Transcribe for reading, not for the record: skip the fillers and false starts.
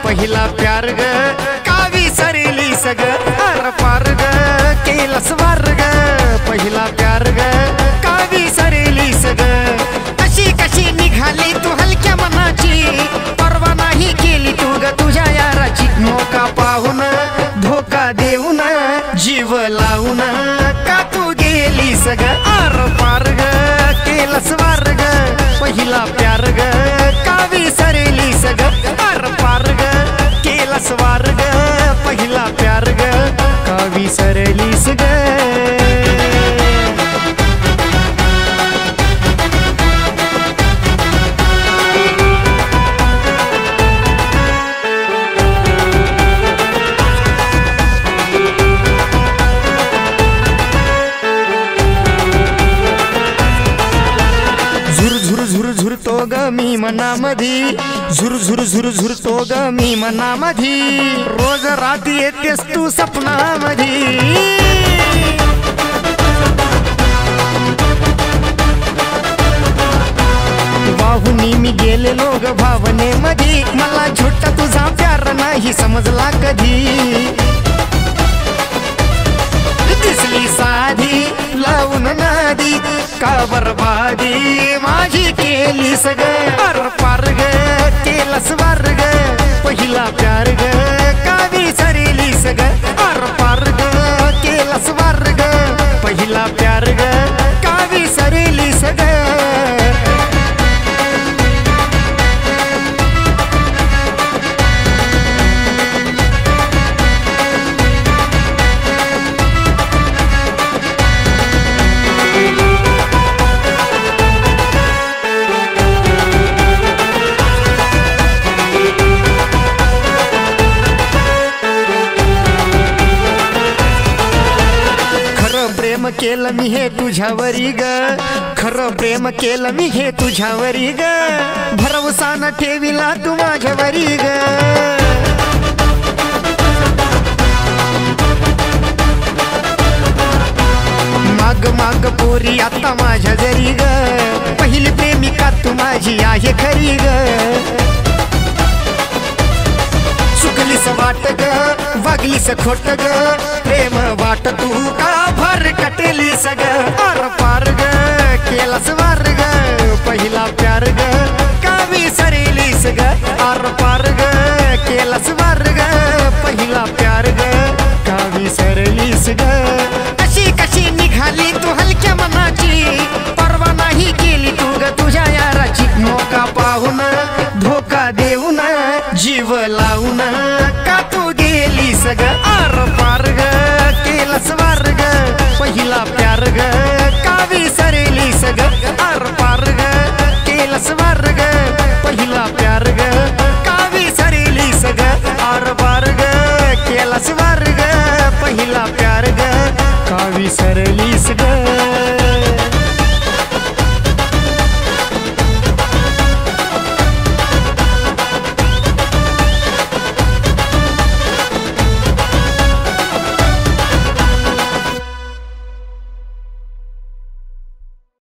पहिला प्यार ग का विसरलीस ग आर पार ग केलंस वार ग पहिला प्यार ग का विसरलीस ग कशी कशी निघाली तू हलक्या मनाची परवा नाही केली तू ग तुझ्या याराची मोका पाहून धोका देऊन जीव लावून का तू गेलीस ग आर पार ग केलंस वार ग पहिला प्यार ग का विसरलीस ग आर पार ग केलंस वार ग पहिला प्यार ग का विसरलीस ग झुरतो ग मी मनामधी झुरतो ग मी मनामधी रोज रात्री येतेस तू सपनामधी वाहुनी मी गेलेलो ग भावनेमधी मला झोटा तुझा प्यार नाही समजला कधी दिसली साधी लावून नादी का बरबादी माझी केली सग आर पार ग केलंस वार ग पहिला प्यार ग का विसरली सग आर पार ग केलंस वार ग पहिला प्यार ग का विसरली सग प्रेम केलं मी हे तुझ्यावरी ग खरं प्रेम केलं मी हे तुझ्यावरी ग भरवसा न ठेविला तू माझ्यावरी ग माग माग पोरी आता माझ्या जरी ग पहिली प्रेमिका तू माझी आहे खरी ग चुकलीस वाट ग वागलीस खोट ग प्रेम वाट तू का भर कटेलीस ग आर पार ग केलंस वार ग पहिला प्यार ग का विसरलीस ग आर पार ग केलंस वार ग पहिला प्यार ग का विसरलीस ग कशी कशी निघाली तू हलक्या मनाची परवा नाही केली तू ग तुझ्या याराची मोका पाहून धोका देऊन जीव लावून का तू गेलीस ग आर पार ग केलंस वार ग पहिला प्यार ग का विसरलीस ग आर पार ग केलंस वार ग पहिला प्यार ग का विसरलीस ग आर पार ग केलंस वार ग पहिला प्यार ग का विसरलीस ग